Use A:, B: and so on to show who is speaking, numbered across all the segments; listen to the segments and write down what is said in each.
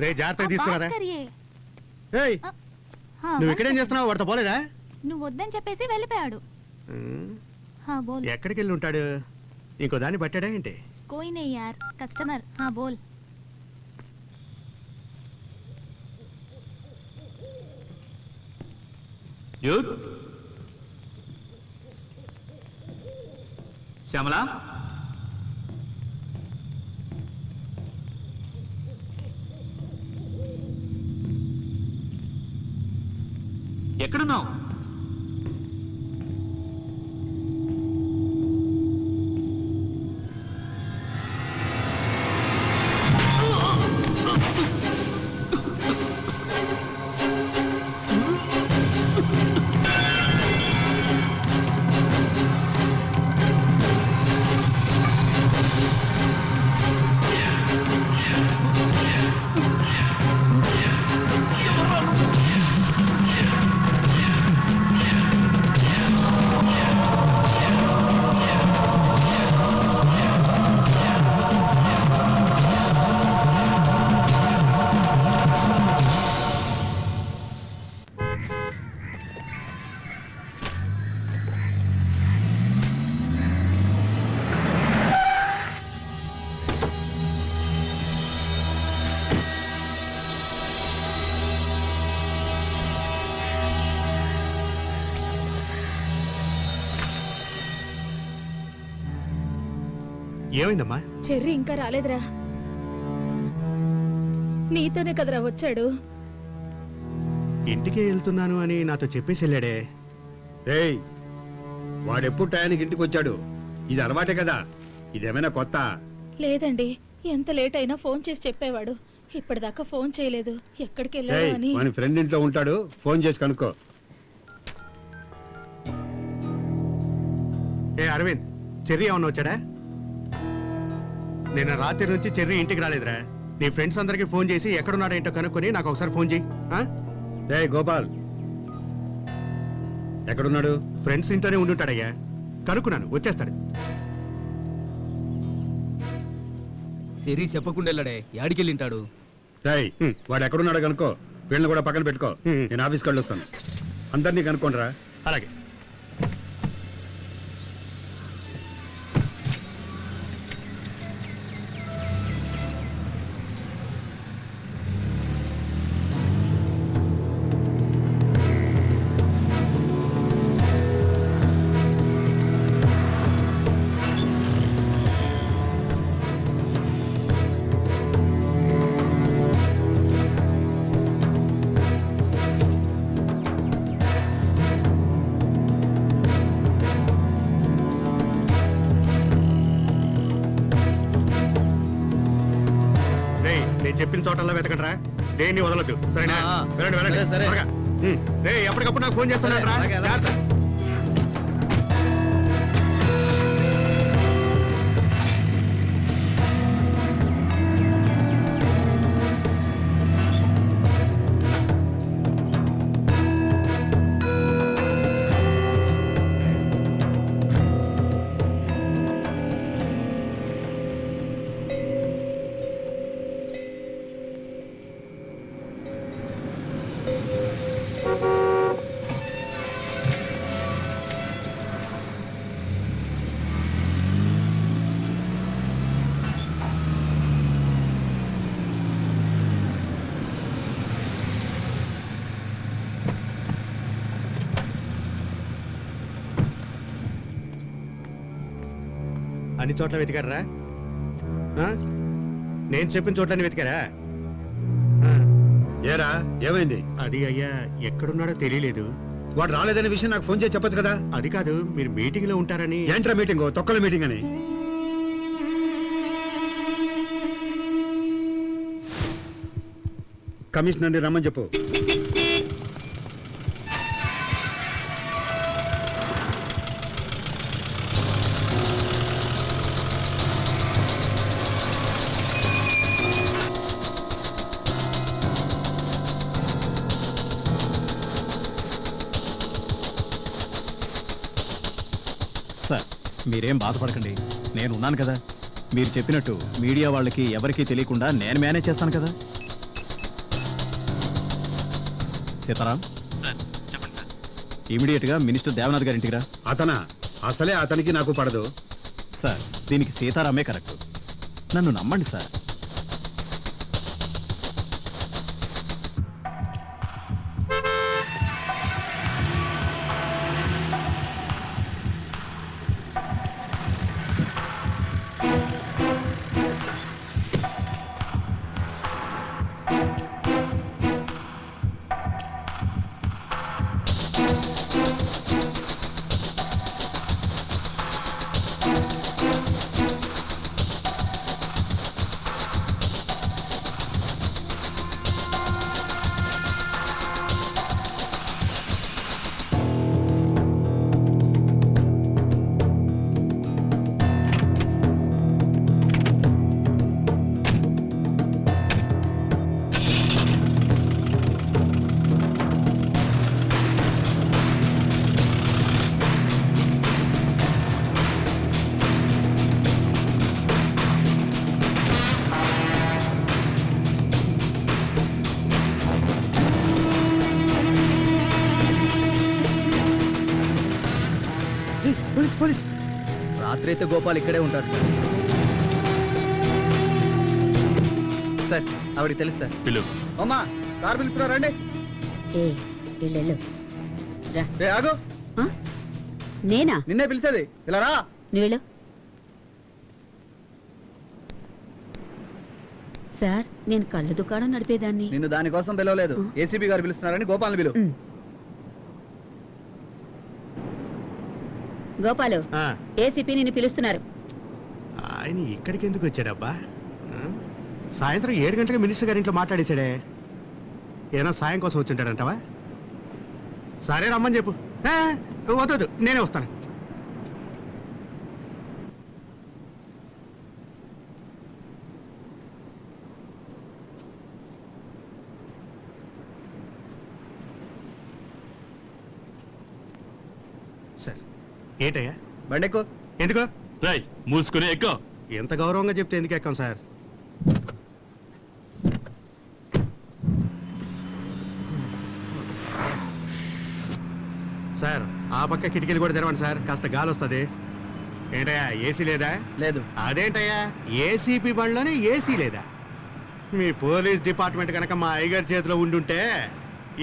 A: రే జాగ్రత్తగా తీసుకురారా.
B: करिए
A: ఏయ్
B: हाँ
A: నువ్వు ఇక్కడేం చేస్తున్నావు? వాడితో పోలేదా?
B: నువ్వు వద్దని చెప్పేసి వెళ్ళిపోయాడు. हाँ बोल
A: ఎక్కడికి వెళ్ళి ఉంటాడు? ఇంకో దాన్ని పట్టాడా ఏంటి?
B: कोई नहीं यार कस्टमर हाँ बोल
C: డ్యూడ్ శ్యామల ఎక్కడున్నావు?
A: ఏమైందమ్మా?
D: చెర్రీ ఇంకా రాలేదురా. నీతోనే కదరా వచ్చాడు.
A: ఇంటికి వెళ్తున్నాను అని నాతో చెప్పేసి వెళ్ళాడే.
E: ఏయ్ వాడెప్పుడు టయానికి ఇంటికి వచ్చాడు? ఇది అలవాటే కదా, ఇదేమైనా కొత్త?
D: లేదండి, ఎంత లేట్ అయినా ఫోన్ చేసి చెప్పేవాడు. ఇప్పటిదాకా ఫోన్ చేయలేదు. ఎక్కడికి వెళ్ళాడు
E: ఏయ్
D: అని.
E: మన ఫ్రెండ్ ఇంట్లో ఉంటాడు, ఫోన్ చేసి కనుక్కో.
A: ఏ అరవింద్, చెర్రీ ఏమన్నా వచ్చాడా? నిన్న రాత్రి నుంచి చెర్రీ ఇంటికి రాలేదురా. నీ ఫ్రెండ్స్ అందరికి ఫోన్ చేసి ఎక్కడున్నాడో ఏంటో కనుక్కొని నాకు ఒకసారి ఫోన్ చేయి.
E: ఏయ్ గోపాల్, ఎక్కడున్నాడు?
A: ఫ్రెండ్స్ ఇంట్లోనే ఉండుంటాడయ్యా. కనుక్కున్నాను, వచ్చేస్తాడు.
F: సిరి చెప్పకుండా వెళ్ళాడే, యాడికి వెళ్ళింటాడు?
E: ఏయ్ వాడు ఎక్కడున్నాడో కనుక్కో. వీళ్ళని కూడా పక్కన పెట్టుకో.
A: హ్మ్.
E: నేను ఆఫీస్కి వెళ్ళొస్తాను. అందరినీ కనుక్కోండిరా.
A: అలాగే. నేను చెప్పిన చోటల్లో వెతకండి రా. దేన్ని వదలొద్దు, సరేనా? వెళ్ళండి వెళ్ళండి.
F: సరే.
A: త్వరగా. రే ఎప్పటికప్పుడు నాకు ఫోన్ చేస్తున్నాడు రా.
F: అలాగే, అలాగే.
A: జాగ్రత్త. అన్ని చోట్ల వెతికారా? నేను చెప్పిన చోట్లని వెతికారా?
E: ఏరా ఏమైంది?
A: అది అయ్యా, ఎక్కడున్నాడో తెలియలేదు.
E: వాడు రాలేదనే విషయం నాకు ఫోన్ చేసి చెప్పొచ్చు కదా.
A: అది కాదు, మీరు మీటింగ్ లో ఉంటారని.
E: ఏంట్రా మీటింగ్? తొక్కల మీటింగ్ అని. కమిషనర్ని రమ్మని చెప్పు.
G: సార్ మీరేం బాధపడకండి, నేను ఉన్నాను కదా. మీరు చెప్పినట్టు మీడియా వాళ్ళకి ఎవరికీ తెలియకుండా నేను మేనేజ్ చేస్తాను కదా. సీతారాం,
F: సార్ చెప్పండి సార్.
G: ఇమీడియట్గా మినిస్టర్ దేవనాథ్ గారి ఇంటికి రా.
E: అతనా? అసలే అతనికి నాకు పడదు.
G: సార్, దీనికి సీతారామే కరెక్ట్. నన్ను నమ్మండి సార్.
F: Police police. రాత్రి అయితే గోపాల్ ఇక్కడే ఉంటాడు సార్. ఆవిడికి తెలుసు సార్.
A: పిలు.
F: అమ్మా కార్ పిలుస్తున్నా రండి.
C: ఏ వెళ్ళు రా.
F: ఏ ఆగు,
C: ఆ? నేనా?
F: నిన్నే పిలిచేది. ఇలా రా.
C: నువ్వు వెళ్ళు. సార్, నేను కళ్ళు దుకాణం నడిపేదాన్ని.
F: నిన్ను దానికోసం పిలవలేదు. ఏసీబీ గారు పిలుస్తున్నారని గోపాల్ని పిలువు.
C: ఉమ్. గోపాలు,
A: ఆ,
C: ఏసీపీ నిన్ను పిలుస్తున్నారు.
A: ఆయన ఇక్కడికి ఎందుకు వచ్చాడబ్బా? ఆ? సాయంత్రం 7 గంటలకు మినిస్టర్ గారి ఇంట్లో మాట్లాడేశాడే. ఏమైనా సాయం కోసం వచ్చింటాడంటావా? సరే రమ్మని చెప్పు. వద్దు, నేనే వస్తాను. సరే, ఏంటయ్యా?
F: బండెక్కు.
A: ఎందుకు?
H: రై మూసుకుని ఎక్కువ.
A: ఎంత గౌరవంగా చెప్తే ఎందుకు ఎక్కాం సార్? సార్, ఆ పక్క కిటికీలు కూడా తెరవండి సార్, కాస్త గాలి వస్తుంది. ఏంటయ్యా, ఏసీ లేదా?
F: లేదు.
A: అదేంటయ్యా, ఏసీపీ బండ్లోనే ఏసీ లేదా? మీ పోలీస్ డిపార్ట్మెంట్ కనుక మా అయ్యగారి చేతిలో ఉండుంటే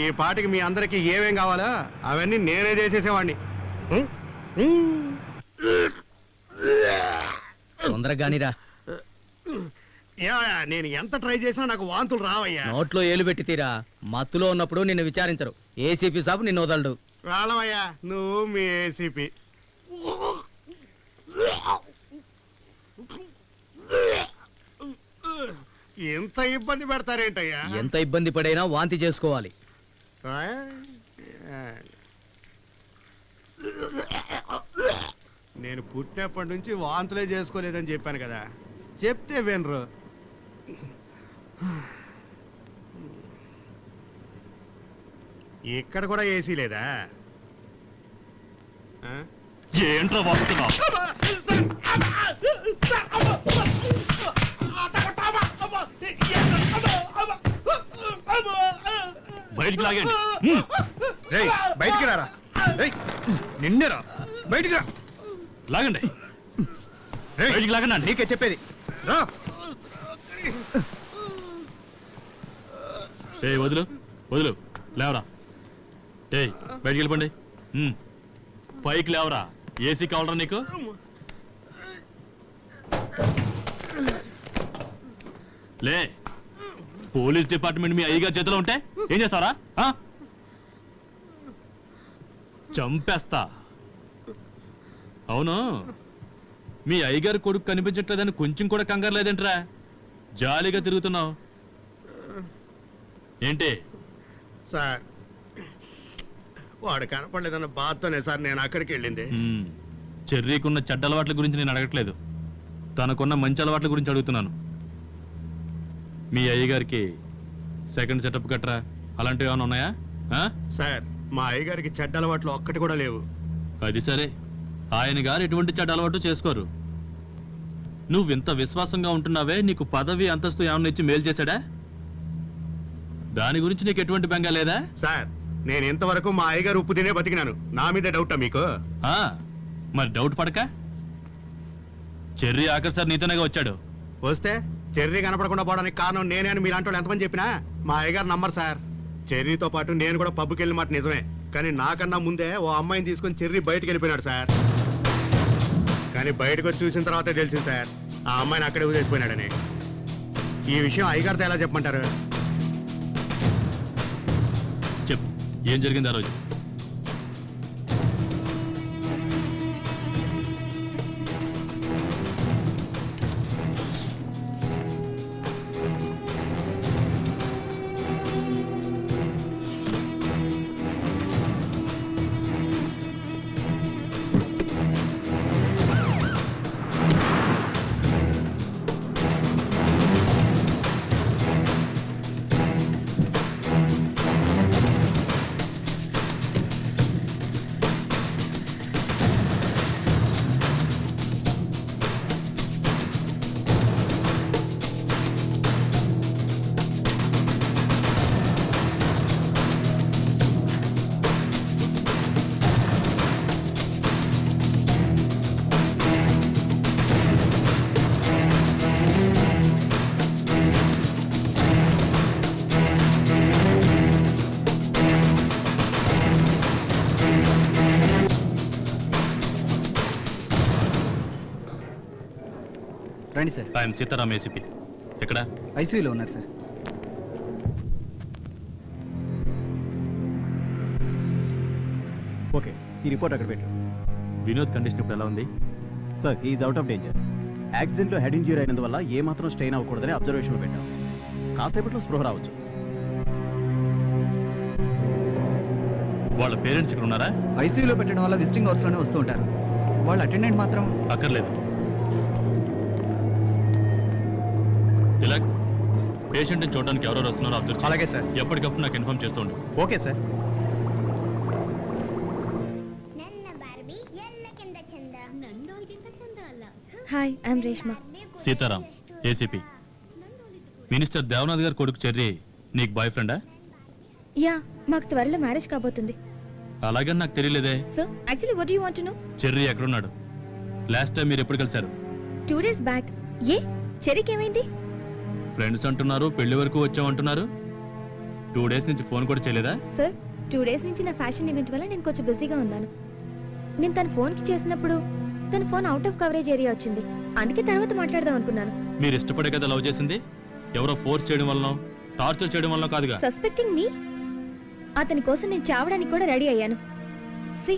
A: ఈ పాటికి మీ అందరికి ఏమేం కావాలో అవన్నీ నేనే చేసేసేవాడిని. ఉం?
F: తొందరగానిరా.
A: ఏమయ్యా, నేను ఎంత ట్రై చేసినా నాకు వాంతులు రావయ్యా.
F: నోట్లో ఏలు పెట్టి తీరా. మత్తులో ఉన్నప్పుడు నిన్ను విచారించరు. ఏసీపీ సాబ్ నిన్ను వదలడు.
A: రావయ్యా, నువ్వు మీ ఏసీపీ. ఎంత ఇబ్బంది పెడతారేంటయ్యా?
F: ఎంత ఇబ్బంది పడైనా వాంతి చేసుకోవాలి.
A: నేను పుట్టినప్పటి నుంచి వాంతులే చేసుకోలేదని చెప్పాను కదా, చెప్తే వినరు. ఇక్కడ కూడా ఏసీ లేదా? ఆ?
H: ఏంట్రా వస్తున్నావు? బయటికి లాగండి.
E: రేయ్, బయటికి రారా. రేయ్, నిన్నేరా, బయటికి రా.
H: లాగండి.
E: రేయ్,
H: బయటికి లాగండి.
E: నీకే చెప్పేది రా.
H: ఏ వదులు వదులు, లేవరా. ఏయ్ బయటికి వెళ్ళిపోండి. పైకి లేవరా. ఏసీ కావాలరా నీకు? లే. పోలీస్ డిపార్ట్మెంట్ మీ అయ్యగారి చేతిలో ఉంటే ఏం చేస్తారా? చంపేస్తా. అవును, మీ అయ్యగారి కొడుకు కనిపించట్లేదని కొంచెం కూడా కంగారు లేదేంట్రా? జాలీగా తిరుగుతున్నావు ఏంటి?
A: సార్, వాడు కనపడలేదన్న బాధతోనే సార్ నేను అక్కడికి వెళ్ళింది.
H: చెర్రీకున్న చెడ్డ అలవాట్ల గురించి నేను అడగట్లేదు, తనకున్న మంచి అలవాట్ల గురించి అడుగుతున్నాను. మీ అయ్యగారికి సెకండ్ సెటప్ గట్రా అలాంటివి ఏమైనా ఉన్నాయా?
A: సార్, మా అయ్యగారికి చెడ్డ అలవాట్లు ఒక్కటి కూడా లేవు.
H: అది సరే, ఆయన గారు ఎటువంటి చెడ్డ అలవాటు చేసుకోరు. నువ్వింత విశ్వాసంగా ఉంటున్నావే, నీకు పదవి అంతస్తు ఏమన్నా ఇచ్చి మేలు చేశాడా? దాని గురించి నీకు ఎటువంటి బెంగ లేదా?
A: సార్, నేను ఇంతవరకు మా అయ్యగారు ఉప్పు తినే బతికినాను. నా మీద డౌటా మీకు?
H: ఆ, మరి డౌట్ పడక చెర్రీ ఆఖరి సార్ నీతోనేగా వచ్చాడు.
A: వస్తే చెర్రీ కనపడకుండా పోవడానికి కారణం నేనే అని మీలాంటి వాళ్ళు ఎంతమంది చెప్పినా మా అయ్యగారు నమ్మరు సార్. చెర్రీతో పాటు నేను కూడా పబ్కి వెళ్ళిన మాట నిజమే, కానీ నాకన్నా ముందే ఓ అమ్మాయిని తీసుకొని చెర్రీ బయటకు వెళ్ళిపోయినాడు సార్. కానీ బయటకు వచ్చి చూసిన తర్వాతే తెలిసింది సార్ ఆ అమ్మాయిని అక్కడే వదిలేసిపోయినాడని. ఈ విషయం అయ్యగారితో ఎలా చెప్పమంటారు?
H: చెప్పు, ఏం జరిగింది ఆ రోజు?
G: రండి సార్.
H: I'm Sitaram, ACP. ఎక్కడ?
G: ఐసీయూలో ఉన్నారు సార్. ఓకే, ఈ రిపోర్ట్ అక్కడ పెట్టు.
H: వినోద్ కండిషన్ ఇప్పుడు ఎలా ఉంది?
G: Sir, is out of danger. యాక్సిడెంట్లో హెడ్ ఇంజ్యూరీ అయినందువల్ల ఏ మాత్రం స్ట్రెయిన్ అవ్వకూడదని అబ్జర్వేషన్లో పెట్టాం. కాసేపట్లో స్పృహ రావచ్చు.
H: వాళ్ళ పేరెంట్స్ ఇక్కడ ఉన్నారా?
G: ఐసీయూలో పెట్టడం వల్ల విజిటింగ్ అవర్స్లోనే వస్తూ ఉంటారు. వాళ్ళ అటెండెంట్ మాత్రం
H: అక్కర్లేదు. తిలక్, పేషెంట్ని చూడడానికి ఎవరెవరు వస్తున్నారో అబ్జర్వ్.
G: అలాగే సార్.
H: ఎప్పటికప్పుడు నాకు ఇన్ఫార్మ్ చేస్తూ ఉండు.
G: Okay sir.
B: Hi, I'm Reshma.
H: Sitaram, ACP. Minister Devanath గారి కొడుకు చెర్రీ నీకు బాయ్ ఫ్రెండా?
B: యా, మాకు త్వరలో మ్యారేజ్ కాబోతుంది.
H: అలాగని నాకు తెలియలేదే.
B: So actually what you want to know?
H: Cherry ఎక్కడున్నాడు? లాస్ట్ టైం మీరు ఎప్పుడు కలిశారు?
B: 2 days బ్యాక్. ఏ చెరికి ఏమైంది?
H: ఫ్రెండ్స్ అంటున్నారు, పెళ్లి వరకు వచ్చామంటున్నారు. 2 days నుంచి ఫోన్ కూడా చేయలేదా?
B: సార్, 2 days నుంచి నా ఫ్యాషన్ ఈవెంట్ వల్ల నేను కొంచెం బిజీగా ఉన్నాను. నేను తన ఫోన్కి చేసినప్పుడు తన phone out of coverage area వచ్చింది. అందుకే తర్వాత మాట్లాడదాం అనుకున్నాను.
H: మీరు ఇష్టపడే కదా లవ్ చేసింది? ఎవరో ఫోర్స్ చేయడం వల్ల, టార్చర్ చేయడం వల్ల కాదుగా.
B: Suspecting me? అతని కోసం నేను చావడానికి కూడా రెడీ అయ్యాను. సి,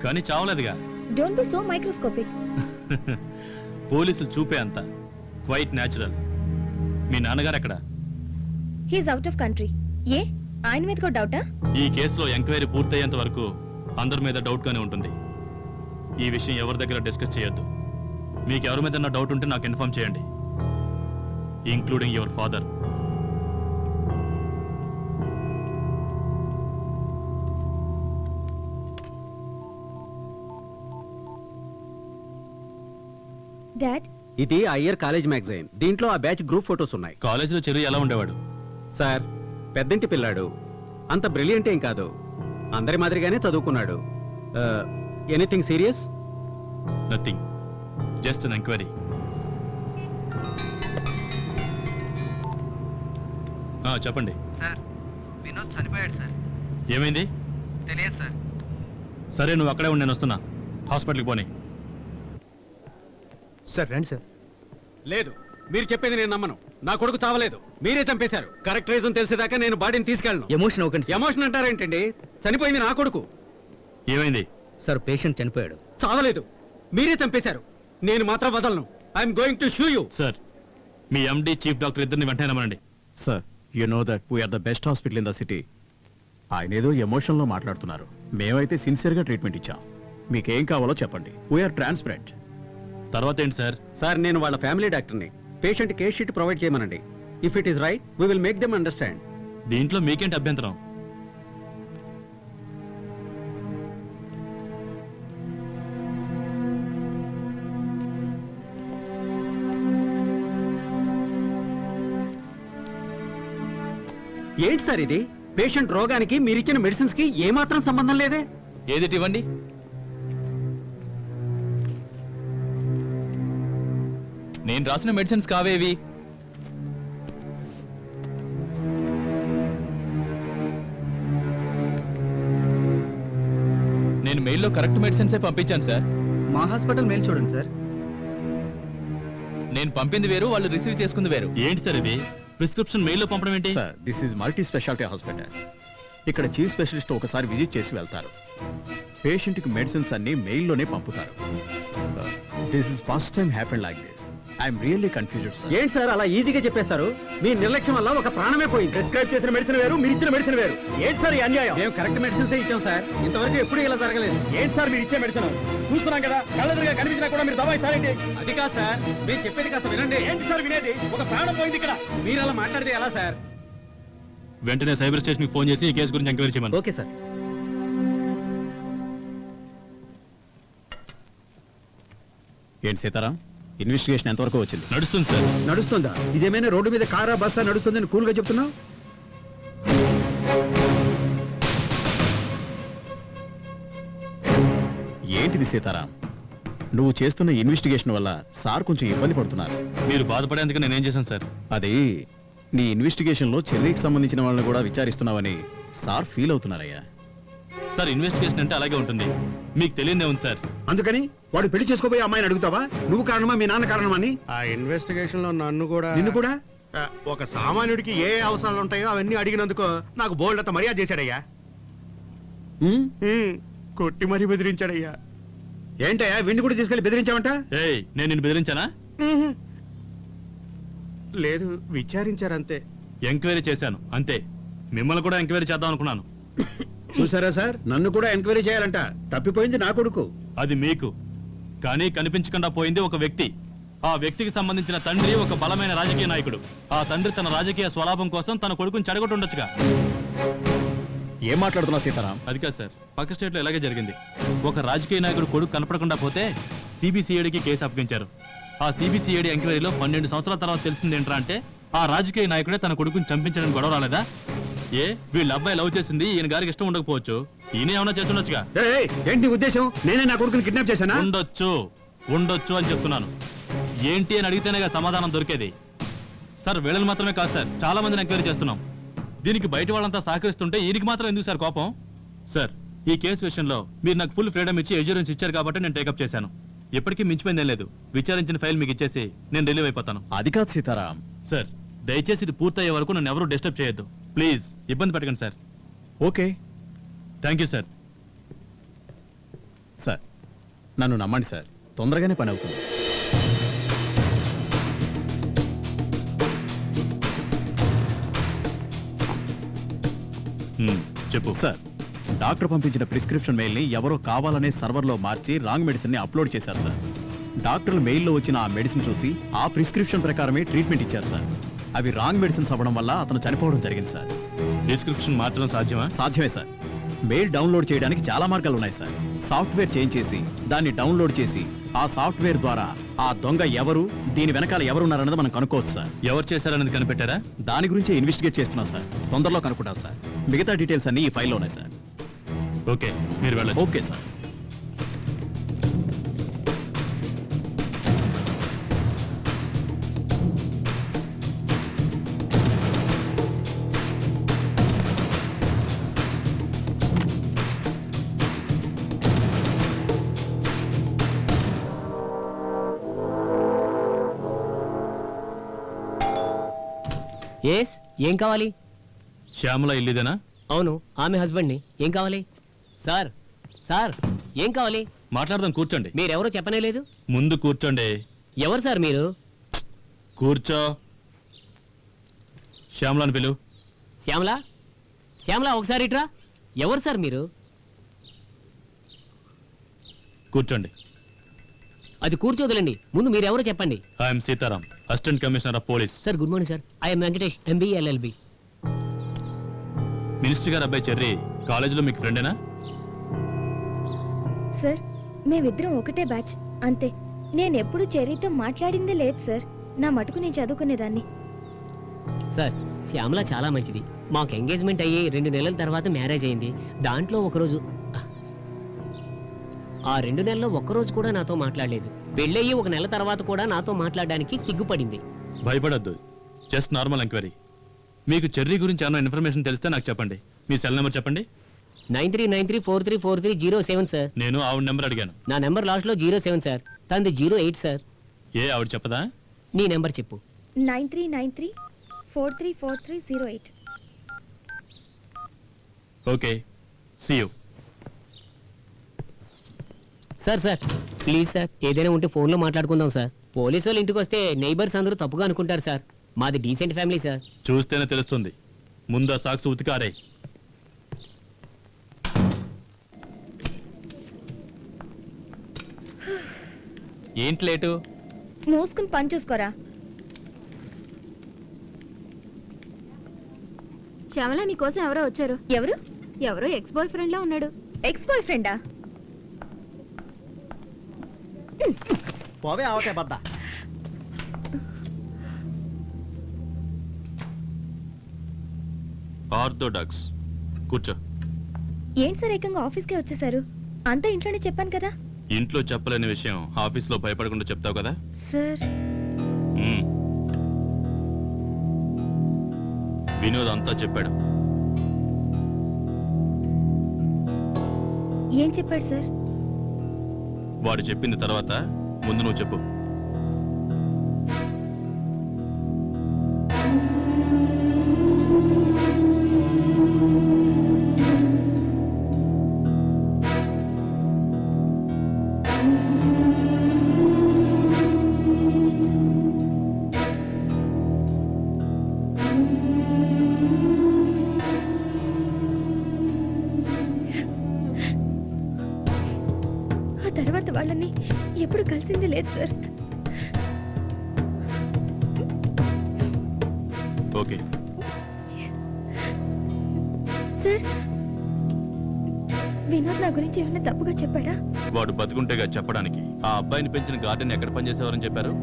H: కానీ చావలేదుగా.
B: Don't be so microscopic.
H: పోలీసులు చూపే అంత క్వైట్ న్యాచురల్. మీ నాన్నగారు ఎక్కడ?
B: He's out of country. ఏ ఆయన మీద కూడా డౌటా?
H: ఈ కేసులో ఎంక్వైరీ పూర్తయ్యేంత వరకు అందరి మీద డౌట్ గానే ఉంటుంది. ఈ విషయం ఎవరి దగ్గర డిస్కస్ చేయొద్దు. మీకు ఎవరి మీద డౌట్ ఉంటే నాకు ఇన్ఫార్మ్ చేయండి, ఇంక్లూడింగ్ యువర్ ఫాదర్.
B: డాడ్,
I: ఇది అయ్యర్ కాలేజ్ మ్యాగజైన్. దీంట్లో ఆ బ్యాచ్ గ్రూప్ ఫొటోస్ ఉన్నాయి.
H: కాలేజీలో చెర్రీ ఎలా ఉండేవాడు?
I: సార్, పెద్దంటి పిల్లాడు. అంత బ్రిలియంట్ ఏం కాదు. అందరి మాదిరిగానే చదువుకున్నాడు. Anything serious?
H: Nothing, just an enquiry. చెప్పండి
G: సార్, వినోద్ చనిపోయాడు సార్.
H: ఏమైంది?
G: తెలియదు సార్.
H: సరే, నువ్వు అక్కడే ఉండి నేను వస్తున్నా. హాస్పిటల్కి పోనీ.
A: సార్ రండి సార్.
I: లేదు, మీరు చెప్పేది నేను నమ్మను. నా కొడుకు చావలేదు, మీరే చంపేశారు. కరెక్ట్ రీజన్ తెలిసేదాకా నేను బాడీని తీసుకెళ్ళను.
F: ఎమోషన్ అవ్వకండి సార్.
I: ఎమోషన్ అంటారేంటండి? చనిపోయింది నా కొడుకు.
H: ఏమైంది?
F: సార్, పేషెంట్ చనిపోయాడు.
I: చావలేదు, మీరే చంపేశారు. నేను మాత్రం వదలను. I'm going to sue you.
H: Sir, మీ ఎండి చీఫ్ డాక్టర్ ఇద్దరిని వెంటనే రమ్మనండి.
G: Sir, you know that we're the best hospital in the city. ఆయన ఏదో ఎమోషన్లో మాట్లాడుతున్నారు. మేమైతే సిన్సియర్గా ట్రీట్మెంట్ ఇచ్చాం. మీకేం కావాలో చెప్పండి. We're transparent.
H: తర్వాత ఏంటి సార్?
I: సార్, నేను వాళ్ళ ఫ్యామిలీ డాక్టర్ని. పేషెంట్ కేస్ షీట్ ప్రొవైడ్ చేయమనండి. If it is right, we will make them understand.
H: దీంట్లో మీకేంటి అభ్యంతరం?
I: ఏంటి సార్ ఇది? పేషెంట్ రోగానికి మీరిచ్చిన మెడిసిన్స్ కి ఏమాత్రం సంబంధం లేదే.
H: ఏదిటి ఇవ్వండి. నేను రాసిన మెడిసిన్స్ కావేవి. నేను మెయిల్లో కరెక్ట్ మెడిసిన్సే పంపించాను సార్.
F: మా హాస్పిటల్ మెయిల్ చూడండి సార్.
H: నేను పంపింది వేరు, వాళ్ళు రిసీవ్ చేసుకుంది వేరు. ఏంటి సార్ ఇది? ప్రిస్క్రిప్షన్ మెయిల్లో పంపడం ఏంటి?
G: Sir, this is multi speciality hospital. ఇక్కడ చీఫ్ స్పెషలిస్ట్ ఒకసారి విజిట్ చేసి వెళ్తారు. పేషెంట్కి మెడిసిన్స్ అన్ని మెయిల్లోనే పంపుతారు. This is first time happen like this. I'm really confused sir.
I: ఏంటి సార్ అలా ఈజీగా చెప్పేస్తారు? మీ నిర్లక్ష్యం వల్ల ఒక ప్రాణమే పోయింది.
F: ప్రిస్క్రైబ్ చేసిన మెడిసిన్ వేరు, మీరు ఇచ్చిన మెడిసిన్ వేరు. ఏంటి సార్ ఈ అన్యాయం?
I: మేము కరెక్ట్ మెడిసిన్స్ ఇచ్చాం సార్. ఇంతవరకు ఎప్పుడు ఇలా జరగలేదు.
F: ఏంటి సార్ మీరు ఇచ్చే మెడిసిన్? చూస్తున్నాం కదా, కళ్ళెదురుగా కనిపించినా కూడా మీరు దబాయిస్తారేంటి?
I: అది కాదు సార్, మేము చెప్పేది కాస్త వినండి.
F: ఏంటి సార్ వినేది? ఒక ప్రాణం పోయింది ఇక్కడ.
I: మీరు అలా మాట్లాడితే ఎలా సార్?
H: వెంటనే సైబర్ స్టేషన్కి ఫోన్ చేసి ఈ కేసు గురించి ఎంక్వైరీ చేయమని.
I: Okay sir.
G: ఏంటి సీతారాం, ఇన్వెస్టిగేషన్ ఎంతవరకు వచ్చింది?
H: నడుస్తుంది సార్.
E: నడుస్తుందా? ఇదేమైనా రోడ్డు మీద కారా బస్సా నడుస్తుందని కూల్గా చెప్తున్నావు?
G: ఏంటిది సీతారాం, నువ్వు చేస్తున్న ఇన్వెస్టిగేషన్ వల్ల సార్ కొంచెం ఇబ్బంది పడుతున్నారు.
H: మీరు బాధపడేందుకు నేనేం చేశాను సార్?
G: అది నీ ఇన్వెస్టిగేషన్లో చెర్రీకి సంబంధించిన వాళ్ళని కూడా విచారిస్తున్నావని సార్ ఫీల్ అవుతున్నారయ్యా.
H: సార్, ఇన్వెస్టిగేషన్ అంటే అలాగే ఉంటుంది. మీకు తెలియదే ఉంది సార్.
E: అందుకని వాడు పెళ్లి చేసుకోబోయే అమ్మాయిని అడుగుతావా? నువ్వు కారణమా మీ నాన్న కారణమా అని?
A: ఆ ఇన్వెస్టిగేషన్ లో నన్ను కూడా
E: నిన్ను కూడా
A: ఒక సామాన్యుడికి ఏ అవసరాలు ఉంటాయో అవన్నీ అడిగినందుకు నాకు బోల్డ్ అంత మర్యాద చేశాడయ్యా.
E: ఉమ్,
A: కొట్టి మరీ బెదిరించాడయ్యా.
E: ఏంటయ్యా వీడిని కూడా తీసుకెళ్లి బెదిరించావంట?
H: ఏయ్, నేను నిన్ను బెదిరించానా?
A: లేదు, విచారించారంతే.
H: ఎంక్వైరీ చేశాను అంతే. మిమ్మల్ని కూడా ఎంక్వైరీ చేద్దాం అనుకున్నాను.
E: చూసారా సార్, నన్ను కూడా ఎంక్వైరీ చేయాలంట. తప్పిపోయింది నా కొడుకు.
H: అది మీకు. కానీ కనిపించకుండా పోయింది ఒక వ్యక్తి. ఆ వ్యక్తికి సంబంధించిన తండ్రి ఒక బలమైన రాజకీయ నాయకుడు. ఆ తండ్రి తన రాజకీయ స్వలాభం కోసం తన కొడుకుని చెడగొట్టుండొచ్చుగా.
G: ఏం మాట్లాడుతున్నావు సీతారాం?
H: అది కాదు సార్, పక్క స్టేట్ లో ఇలాగే జరిగింది. ఒక రాజకీయ నాయకుడు కొడుకు కనపడకుండా పోతే సిబిసిఐడికి కేసు అప్పగించారు. ఆ సిబిసిఐడి ఎంక్వైరీలో 12 సంవత్సరాల తర్వాత తెలిసింది ఏంట్రా అంటే ఆ రాజకీయ నాయకుడే తన కొడుకుని చంపించడానికి గొడవ రాలేదా? ఏ, వీళ్ళ అబ్బాయి లవ్ చేసింది ఈయన గారికి ఇష్టం ఉండకపోవచ్చు. ఈయన ఏమన్నా చేస్తుండొచ్చుగా.
E: ఏయ్, ఏంటి నీ ఉద్దేశం? నేనే నా కొడుకుని కిడ్నాప్ చేశానా?
H: ఉండొచ్చు అని చెప్తున్నాను. ఏంటి అని అడిగితేనే సమాధానం దొరికేది. సార్, వీళ్ళని మాత్రమే కాదు సార్, చాలా మందిని ఎంక్వైరీ చేస్తున్నాం. దీనికి బయట వాళ్ళంతా సహకరిస్తుంటే ఈయనకి మాత్రం ఎందుకు సార్ కోపం? సార్, ఈ కేసు విషయంలో మీరు నాకు ఫుల్ ఫ్రీడమ్ ఇచ్చి ఎజ్యూరెన్స్ ఇచ్చారు కాబట్టి నేను టేకప్ చేశాను. ఎప్పటికీ మించిపోయిందేం లేదు. విచారించిన ఫైల్ మీకు ఇచ్చేసి నేను రిలీవ్ అయిపోతాను.
G: అది కాదు సీతారాం.
H: సార్, దయచేసి ఇది పూర్తయ్యే వరకు నన్ను ఎవరూ డిస్టర్బ్ చేయొద్దు ప్లీజ్. ఇబ్బంది పెట్టకండి sir.
G: Okay.
H: Thank you sir.
G: Sir, నన్ను నమ్మండి సార్, తొందరగానే పని అవుతుంది.
H: చెప్పు
G: సార్, డాక్టర్ పంపించిన ప్రిస్క్రిప్షన్ మెయిల్ని ఎవరో కావాలనే సర్వర్లో మార్చి రాంగ్ మెడిసిన్ని అప్లోడ్ చేశారు సార్. డాక్టర్లు మెయిల్లో వచ్చిన ఆ మెడిసిన్ చూసి ఆ ప్రిస్క్రిప్షన్ ప్రకారమే ట్రీట్మెంట్ ఇచ్చారు సార్. అవి రాంగ్ మెడిసిన్స్ అవ్వడం వల్ల అతను చనిపోవడం జరిగింది సార్.
H: డిస్క్రిప్షన్ మార్చడం సాధ్యమా?
G: సాధ్యమే సార్. మెయిల్ డౌన్లోడ్ చేయడానికి చాలా మార్గాలు ఉన్నాయి సార్. సాఫ్ట్వేర్ చేంజ్ చేసి దాన్ని డౌన్లోడ్ చేసి ఆ సాఫ్ట్వేర్ ద్వారా ఆ దొంగ ఎవరు, దీని వెనకాల ఎవరున్నారన్నది మనం కనుక్కోవచ్చు సార్.
H: ఎవరు చేశారన్నది కనిపెట్టారా?
G: దాని గురించి ఇన్వెస్టిగేట్ చేస్తున్నాం సార్. తొందరలో కనుక్కుంటాం సార్. మిగతా డీటెయిల్స్ అన్ని ఈ ఫైల్లో ఉన్నాయి సార్.
H: ఓకే, మీరు వెళ్ళండి.
G: Okay sir.
F: ఎస్, ఏం కావాలి?
H: శ్యామల ఇల్లుదేనా?
F: అవును, ఆమె హస్బెండ్ని. ఏం కావాలి? సార్, సార్, ఏం కావాలి?
H: మాట్లాడదాం, కూర్చోండి.
F: మీరెవరో చెప్పనే లేదు.
H: ముందు కూర్చోండి.
F: ఎవరు సార్ మీరు?
H: కూర్చో. శ్యామలని పిలు.
F: శ్యామల, శ్యామల, ఒకసారి ఇట్రా. ఎవరు సార్ మీరు?
H: కూర్చోండి.
F: అది కూర్చోదులండి, ముందు మీరెవరో చెప్పండి.
H: I'm Sitaram, assistant commissioner of police.
F: Sir, good morning sir. I'm Venkatesh, MBA LLB.
H: Minister గారు అబ్బాయి చెర్రీ కాలేజీలో మీకు ఫ్రెండేనా?
B: సార్, మేమిద్దరం ఒకటే బ్యాచ్ అంతే. నేనెప్పుడు చెర్రీతో మాట్లాడిందే లేదు సార్. నా మటుకు నేను చదువుకునేదాన్ని.
F: సార్,
J: శ్యామల చాలా మంచిది. మాకు ఎంగేజ్మెంట్ అయ్యి 2 నెలల తర్వాత మ్యారేజ్ అయింది. దాంట్లో ఒకరోజు ఆ 2 నెలల్లో ఒక్కరోజు కూడా నాతో మాట్లాడలేదు. పెళ్ళయ్యి 1 నెల తర్వాత కూడా నాతో మాట్లాడడానికి సిగ్గుపడింది.
H: భయపడద్దు, జస్ట్ నార్మల్ ఎంక్వైరీ. మీకు చెర్రీ గురించి ఏమైనా ఇన్ఫర్మేషన్ తెలిస్తే నాకు చెప్పండి. మీ సెల్ నెంబర్ చెప్పండి.
J: 9393434307 సార్.
H: నేను ఆవిడ నెంబర్ అడిగాను.
J: నా నెంబర్ లాస్ట్లో 07 సార్. తనది 08 సార్.
H: ఏ ఆవిడ చెప్పదా?
J: నీ నెంబర్ చెప్పు.
B: 9393434308.
H: Okay, see you.
J: Sir please sir, ఏదైనా ఉంటే ఫోన్లో మాట్లాడుకుందాం సార్. పోలీసు వాళ్ళు ఇంటికి వస్తే నైబర్స్ అందరూ తప్పుగా అనుకుంటారు సార్. మాది డీసెంట్ ఫ్యామిలీ సార్.
H: చూస్తేనే తెలుస్తుంది. ముందు ఆ సాక్స్ ఉతికారే.
F: ఏంటి లేటు?
B: మూసుకుని పని చూసుకోరా. శ్యామల, నీకోసం ఎవరో వచ్చారు. ఎవరు? ఎవరో ఎక్స్ బాయ్ ఫ్రెండ్ లా ఉన్నాడు. ఎక్స్ బాయ్ ఫ్రెండా?
F: పోవే ఆవతే బద్దా.
H: ఆర్థోడాక్స్. కూర్చో.
B: ఏంటి సార్ ఏకంగా ఆఫీస్కే వచ్చేసారు? అంతా ఇంట్లోనే చెప్పాను కదా.
H: ఇంట్లో చెప్పలేని విషయం ఆఫీస్లో భయపడకుండా చెప్తావు కదా.
B: సార్,
H: మ్మ్. వినోద్ అంతా చెప్పాడు.
B: ఏం చెప్పాడు సార్?
H: వాడు చెప్పింది తర్వాత ముందు నువ్వు చెప్పు.
B: ఆ తర్వాత వాళ్ళని ఎప్పుడు కలిసింది లేదు సార్.
H: ఓకే.
B: సార్, వినోద్ నా గురించి ఏమన్నా తప్పుగా చెప్పాడా?
H: వాడు బతుకుంటేగా చెప్పడానికి. ఆ అబ్బాయిని పెంచిన గార్డెన్ ఎక్కడ పనిచేసేవారని చెప్పారు?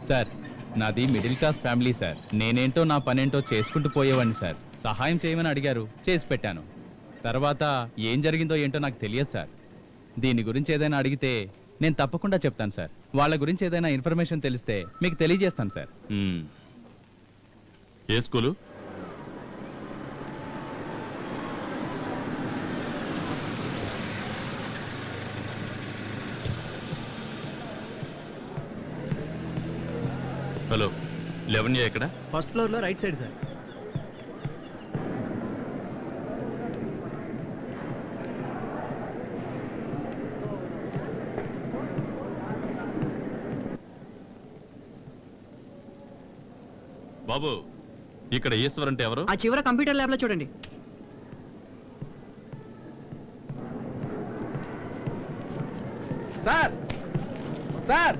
G: సార్, నాది మిడిల్ క్లాస్ ఫ్యామిలీ సార్. నేనేంటో నా పనేంటో చేసుకుంటూ పోయేవాడిని సార్. సహాయం చేయమని అడిగారు, చేసి పెట్టాను. తర్వాత ఏం జరిగిందో ఏంటో నాకు తెలియదు సార్. దీని గురించి ఏదైనా అడిగితే నేను తప్పకుండా చెప్తాను సార్. వాళ్ళ గురించి ఏదైనా ఇన్ఫర్మేషన్ తెలిస్తే మీకు తెలియజేస్తాను సార్.
H: మ్మ్. ఏ స్కూలు? హలో, 11A ఎక్కడ?
F: ఫస్ట్ ఫ్లోర్లో రైట్ సైడ్ సార్.
H: బాబు, ఇక్కడ ఈశ్వర్ అంటే ఎవరు?
J: ఆ చివర కంప్యూటర్ ల్యాబ్లో చూడండి.
F: సార్ సార్,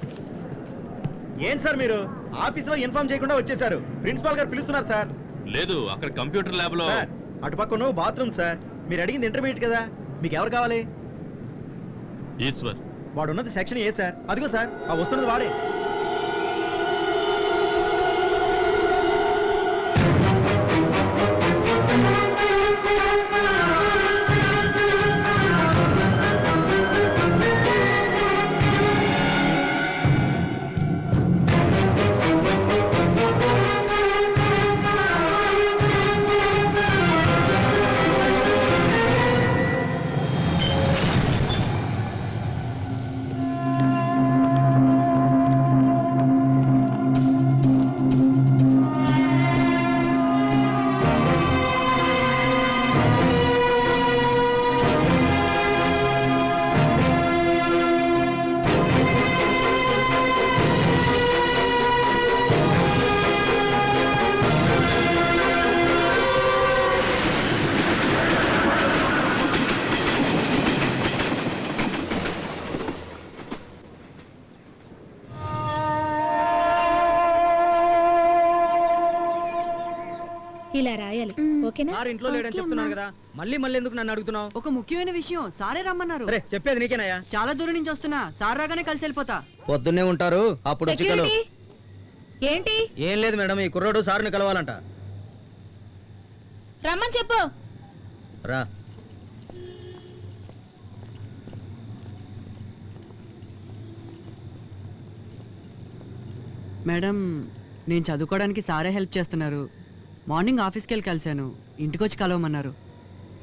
F: ఏంటి సార్ మీరు ఆఫీస్లో ఇన్ఫార్మ్ చేయకుండా వచ్చేసారు? ప్రిన్సిపాల్ గారు పిలుస్తున్నారు సార్.
H: లేదు, అక్కడ కంప్యూటర్ ల్యాబ్ లో.
F: సార్, అటుపక్కన బాత్రూమ్ సార్. మీరు అడిగింది ఇంటర్మీడియట్ కదా, మీకు ఎవరు కావాలి?
H: ఈశ్వర్.
F: వాడు ఉన్నది సెక్షన్ ఏ సార్. అదిగో సార్, ఆ వస్తున్నది వాడే.
D: ఇలా రాయాలి ఓకేనా?
F: సార్ ఇంట్లో లేడని చెప్తున్నాను కదా, మళ్ళీ మళ్ళీ ఎందుకు నన్ను అడుగుతున్నావు?
K: ఒక ముఖ్యమైన విషయం సారే రమ్మన్నారు.
F: అరే చెప్పేది నీకేనాయా?
K: చాలా దూరం నుంచి వస్తున్నా, సార్ రాగానే కలిసి వెళ్ళిపోతా.
F: పొద్దున్నే ఉంటారు, అప్పుడు వచ్చి కలు.
D: సెక్యూరిటీ ఏంటి?
F: ఏం లేదు మేడం, ఈ కుర్రోడు సార్ని కలవాలంట.
D: రమ్మని చెప్పు.
F: రా.
K: మేడం, నేను చదువుకోవడానికి సారే హెల్ప్ చేస్తున్నారు. మార్నింగ్ ఆఫీస్కి వెళ్ళి కలిశాను, ఇంటికి వచ్చి కలవమన్నారు.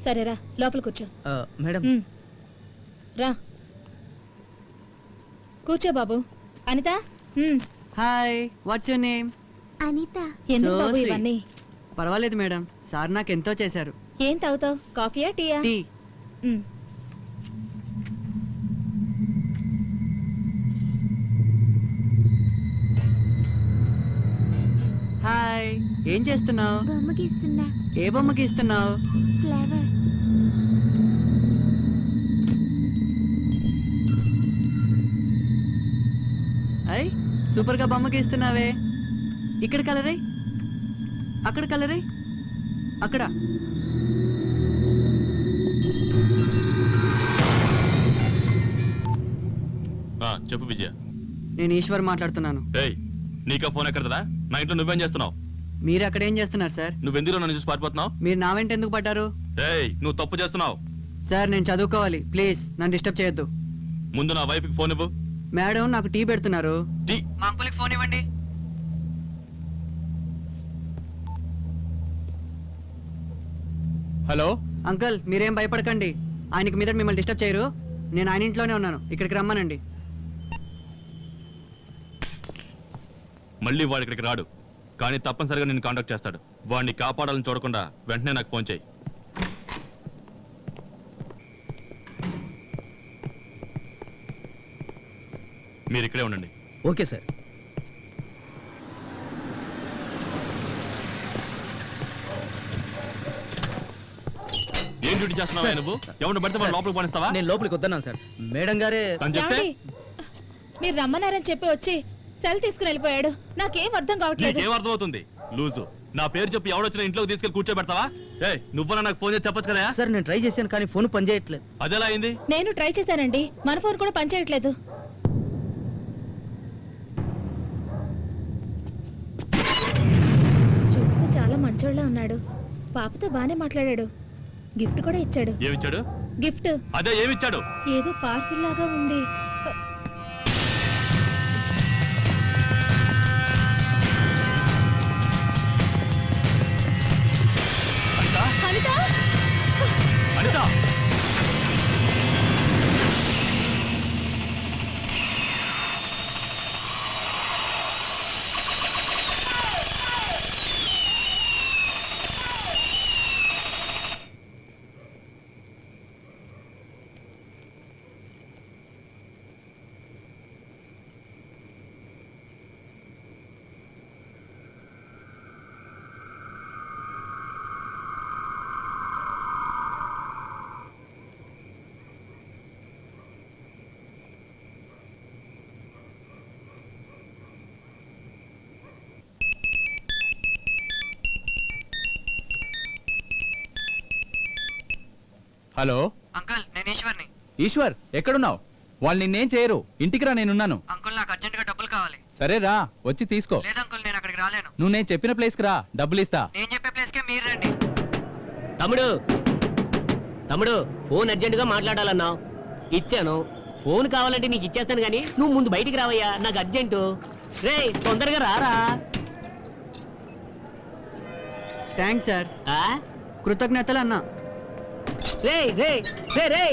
D: సరేరా లోపల కూర్చో.
F: మేడం
D: రా కూర్చో బాబు. Anitha
K: hi, what's your name?
B: Anitha.
D: ఎందుకు
K: So
D: బాబు
K: sweet.
D: ఇవన్నీ?
K: పర్వాలేదు మేడం, సార్ నాకు ఎంతో చేశారు.
D: ఏం తాగుతావు? కాఫీయా టీయా?
K: టీ.
D: మ్.
K: హాయ్, ఏం చేస్తున్నావు?
B: బొమ్మకి ఇస్తుందా?
K: ఏ బొమ్మకి ఇస్తున్నావు?
B: ఫ్లవర్.
K: అయ్, సూపర్ గా బొమ్మకి ఇస్తున్నావే. ఇక్కడ కలరై, అక్కడ కలరై, అక్కడ.
H: చెప్పు విజయ.
K: నేను ఈశ్వర్ మాట్లాడుతున్నాను.
H: ఏయ్, నీకా ఫోన్ ఎక్కడదా? నా ఇంట్లో నువ్వేం చేస్తున్నావు?
K: మీరు అక్కడ ఏం చేస్తున్నారు సార్?
H: నువ్వెందుకు నన్ను చూసి పారిపోతున్నావు?
K: మీరు నా వెంట ఎందుకు పడ్డారు?
H: ఏయ్, నువ్వు తప్పు చేస్తున్నావు.
K: సార్, నేను చదువుకోవాలి, ప్లీజ్ నన్ను డిస్టర్బ్ చేయొద్దు.
H: ముందు నా వైఫ్కి ఫోన్ ఇవ్వు.
K: మేడం నాకు టీ పెడుతున్నారు.
H: టీ?
K: మా అంకుల్కి ఫోన్ ఇవ్వండి.
G: హలో
K: అంకుల్, మీరేం భయపడకండి, ఆయనకి మీద మిమ్మల్ని డిస్టర్బ్ చేయరు. నేను ఆయన ఇంట్లోనే ఉన్నాను, ఇక్కడికి రమ్మనండి.
H: మళ్ళీ వాడు ఇక్కడికి రాడు, కానీ తప్పనిసరిగా నిన్ను కాంటాక్ట్ చేస్తాడు. వాడిని కాపాడాలని చూడకుండా వెంటనే నాకు ఫోన్ చేయి. మీరు ఇక్కడే ఉండండి.
F: Okay sir.
H: ఏం డ్యూటీ చేస్తున్నావా నువ్వు? ఎవరిని పడితే వాళ్ళు లోపలికి పోనిస్తావా?
F: నేను లోపలికి వద్దన్నాను సార్, మేడం గారే.
H: తను చెప్తే
D: ఏమండి? మీరు రమ్మన్నారని చెప్పి వచ్చి సెల్ తీసుకుని వెళ్ళిపోయాడు. నాకేం అర్థం కావట్లేదు.
H: నీకేం అర్థం అవుతుంది? లూజు. నా పేరు చెప్పి ఎవడొచ్చినా ఇంట్లోకి తీసుకెళ్లి కూర్చోబెడతావా? ఏ, నువ్వన్నా నాకు ఫోన్ చేసి చెప్పొచ్చు కదా?
F: సార్ నేను ట్రై చేశాను కానీ ఫోన్ పనిచేయట్లేదు.
H: అదెలా అయింది?
D: నేను ట్రై చేశానండి, మన ఫోన్ కూడా పనిచేయట్లేదు. చూస్తే చాలా మంచోళ్ళ ఉన్నాడు. పాపతో బానే మాట్లాడాడు. గిఫ్ట్ కూడా ఇచ్చాడు.
H: ఏమిచ్చాడు?
D: గిఫ్ట్
H: అదే ఏమిచ్చాడు?
D: ఏదో పార్సిల్ లాగా ఉంది.
H: అనిత?
D: అనిత!
H: అనిత!
G: హలో
K: అంకుల్, నేను ఈశ్వర్ని.
G: ఈశ్వర్, ఎక్కడున్నావు? వాళ్ళు నిన్నేం చేయరు, ఇంటికి రా, నేనున్నాను.
K: అంకుల్, నాకు అర్జెంట్ గా డబ్బులు కావాలి.
G: సరే రా, వచ్చి తీసుకో.
K: లేదు అంకుల్, నేను అక్కడికి రాలేను.
G: నువ్వు నేను చెప్పిన ప్లేస్కి రా, డబ్బులు ఇస్తా.
K: నేను చెప్పే ప్లేస్ కే మీరు రండి.
J: తమ్ముడు తమ్ముడు ఫోన్ అర్జెంటుగా మాట్లాడాలన్నావు, ఇచ్చాను. ఫోన్ కావాలంటే నీకు ఇచ్చేస్తాను కానీ నువ్వు ముందు బయటికి రావయ్యా, నాకు అర్జెంటు. రే తొందరగా రారా.
K: Thanks sir.
J: ఆ?
K: కృతజ్ఞతలు అన్నా.
J: రే రే రే రే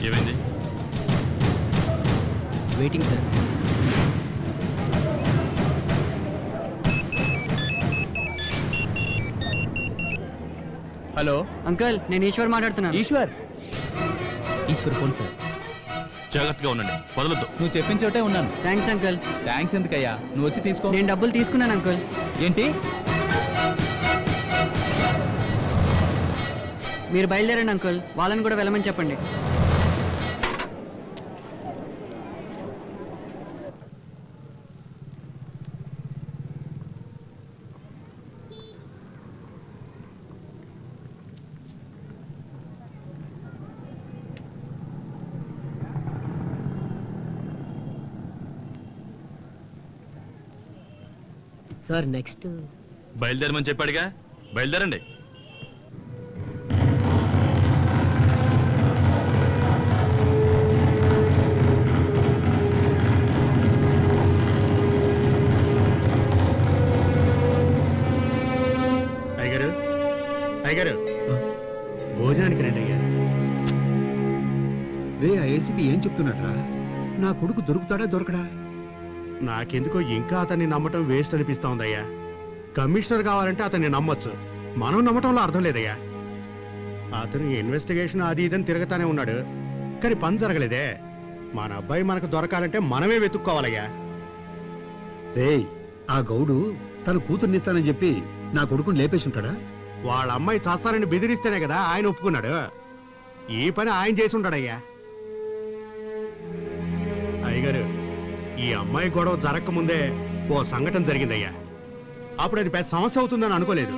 H: ఏమైంది?
J: Waiting sir.
G: హలో
K: అంకుల్ నేను ఈశ్వర్ మాట్లాడుతున్నాను.
G: Eshwar,
J: Eshwar phone sir.
H: జాగ్రత్తగా ఉండండి, వదలొద్దు.
G: నువ్వు చెప్పిన చోటే ఉన్నాను.
K: Thanks uncle.
G: థ్యాంక్స్ ఎందుకయ్యా, నువ్వు వచ్చి తీసుకో.
K: నేను డబ్బులు తీసుకున్నాను అంకుల్.
G: ఏంటి?
K: మీరు బయలుదేరండి అంకుల్, వాళ్ళని కూడా వెళ్ళమని చెప్పండి.
J: సార్ నెక్స్ట్
H: బయలుదేరమని చెప్పాడుగా, బయలుదేరండి.
A: అయ్యగారు, అయ్యగారు, భోజనానికి రండి అయ్యా.
E: రే ఆ ఏసీపీ ఏం చెప్తున్నాడ్రా? నా కొడుకు దొరుకుతాడా దొరకడా?
A: నాకెందుకో ఇంకా అతన్ని నమ్మటం వేస్ట్ అనిపిస్తోందయ్యా. కమిషనర్ కావాలంటే అతన్ని నమ్మొచ్చు, మనం నమ్మటంలో అర్థం లేదయ్యా. అతను ఇన్వెస్టిగేషన్ అది ఇదని తిరగతానే ఉన్నాడు, కానీ పని జరగలేదే. మన అబ్బాయి మనకు దొరకాలంటే మనమే వెతుక్కోవాలయ్యా.
E: రేయ్ ఆ గౌడు తన కూతుర్నిస్తానని చెప్పి నా కొడుకుని లేపేసి ఉంటాడా?
A: వాళ్ళ అమ్మాయి చేస్తానని బెదిరిస్తేనే కదా ఆయన ఒప్పుకున్నాడు. ఈ పని ఆయన చేసి ఉంటాడయ్యా. అయ్యగారు, ఈ అమ్మాయి గొడవ జరగకముందే ఓ సంఘటన జరిగిందయ్యా. అప్పుడు అది పెద్ద సమస్య అవుతుందని అనుకోలేదు.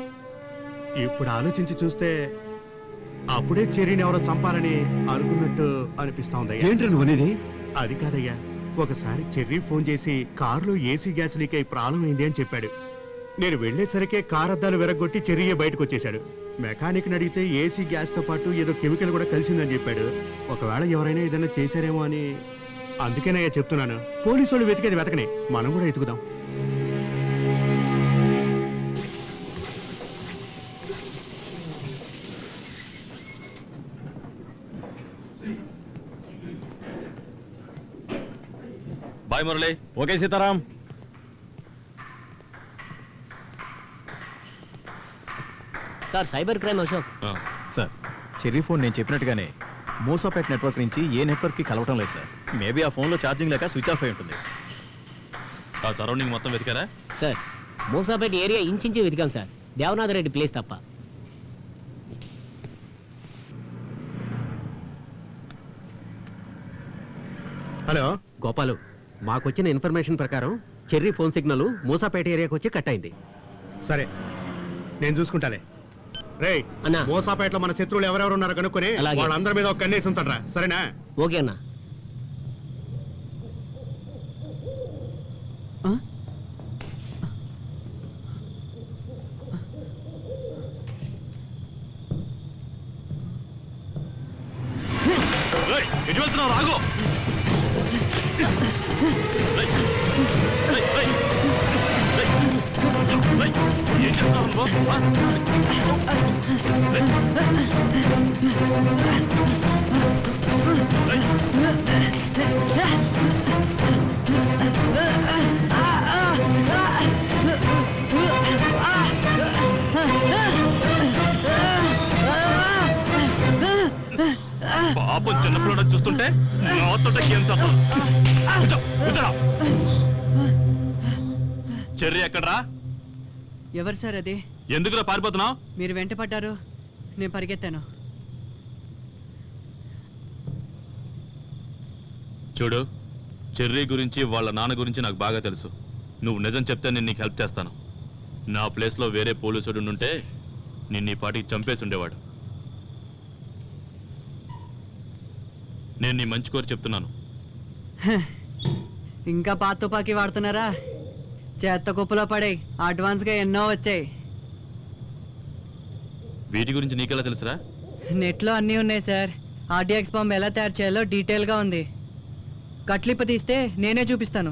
A: ఇప్పుడు ఆలోచించి చూస్తే అప్పుడే చెర్రీని ఎవరో చంపాలని అనుకున్నట్టు అనిపిస్తా ఉందయ్యా.
E: ఏంట్రా నువ్వు అనేది?
A: అది కాదయ్యా, ఒకసారి చెర్రీ ఫోన్ చేసి కారులో ఏసీ గ్యాస్ లీక్ అయి ప్రాబ్లం అయింది అని చెప్పాడు. నేను వెళ్లేసరికే కార్ అద్దాలు విరగొట్టి చెర్రీయే బయటకు వచ్చేశాడు. మెకానిక్ని అడిగితే ఏసీ గ్యాస్తో పాటు ఏదో కెమికల్ కూడా కలిసిందని చెప్పాడు. ఒకవేళ ఎవరైనా ఏదైనా చేశారేమో అని అందుకేనయ్యా చెప్తున్నాను. పోలీసు వాళ్ళు వెతికేది వెతకని, మనం కూడా ఎతుకుదాం.
H: Bye Murali.
G: Okay Sitaram.
J: Sir cyber crime Ashok.
G: Sir, Cherry phone నేను చెప్పినట్టుగానే మూసాపేట్ నెట్వర్క్ నుంచి ఏ నెట్వర్క్కి కలవటం లేదు సార్. మేబీ ఆ ఫోన్లో ఛార్జింగ్ లేక స్విచ్ ఆఫ్ అయి ఉంటుంది.
H: ఆ సరౌండింగ్ మొత్తం వెతికారా?
J: సార్ మూసాపేట ఏరియా ఇంచించి వెతికాం సార్, దేవనాథ రెడ్డి ప్లేస్ తప్ప.
A: హలో
I: గోపాలు, మాకొచ్చిన ఇన్ఫర్మేషన్ ప్రకారం చెర్రీ ఫోన్ సిగ్నల్ మూసాపేట ఏరియాకి వచ్చి కట్ అయింది.
A: సరే, నేను చూసుకుంటాలే. రేయ్
J: అన్నా.
A: మోసాపేటలో మన శత్రువులు ఎవరెవరు ఉన్నారో కనుక్కొని
J: అలాగే.
A: వాళ్ళందరి మీద ఒక కన్నేసి ఉంటారా? సరేనా?
J: ఓకే అన్నా.
H: రేయ్, ఎటు వెళ్తున్నావు? రాగు. రేయ్, రేయ్, రేయ్, రేయ్, రేయ్, ఏం చేస్తున్నావు నువ్వు? ఆ? రేయ్. పాపం చిన్నపిల్లడు చూస్తుంటే నాతో ఏం చేస్తాం? చెర్రీ ఎక్కడ్రా?
K: ఎవరు సార్ అది?
H: ఎందుకురా పారిపోతున్నావు?
K: మీరు వెంట పడ్డారు, నేను పరిగెత్తాను.
H: చూడు, చెర్రీ గురించి వాళ్ళ నాన్న గురించి నాకు బాగా తెలుసు. నువ్వు నిజం చెప్తే నేను నీకు హెల్ప్ చేస్తాను. నా ప్లేస్లో వేరే పోలీసుడు ఉంటే నిన్ను ఈ పాటికి చంపేసి ఉండేవాడు. నేను నీ మంచి కోరి చెప్తున్నాను.
K: ఇంకా పాత తుపాకీ వాడుతున్నారా? చెత్త కుప్పలో పడాయి, అడ్వాన్స్గా ఎన్నో వచ్చాయి.
H: వీటి గురించి నీకెలా తెలుసురా?
K: నెట్లో అన్నీ ఉన్నాయి సార్. ఆర్డీఎక్స్ బాంబ్ ఎలా తయారు చేయాలో డీటెయిల్గా ఉంది. కట్లిప్ప తీస్తే నేనే చూపిస్తాను.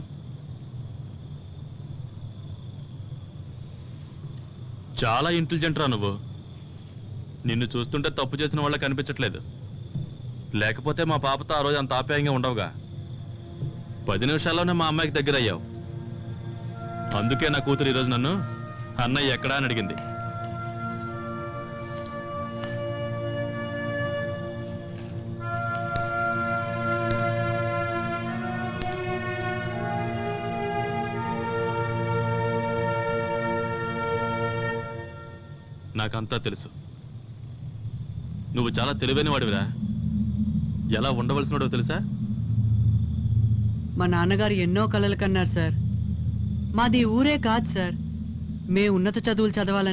H: చాలా ఇంటెలిజెంట్ రా నువ్వు. నిన్ను చూస్తుంటే తప్పు చేసిన వాళ్ళ కనిపించట్లేదు. లేకపోతే మా పాపతో ఆ రోజు అంత ఆప్యాయంగా ఉండవుగా. 10 నిమిషాల్లోనే మా అమ్మాయికి దగ్గర అయ్యావు. అందుకే నా కూతురు ఈరోజు నన్ను అన్నయ్య ఎక్కడా అని అడిగింది. నాకంతా తెలుసు. నువ్వు చాలా తెలివైన వాడివిరా. ఎలా ఉండవలసినడో తెలుసా?
K: మా నాన్నగారు ఎన్నో కలలు కన్నారు సార్. మాది ఊరే కాదు సార్. మే ఉన్నత చదువులు చదవాలని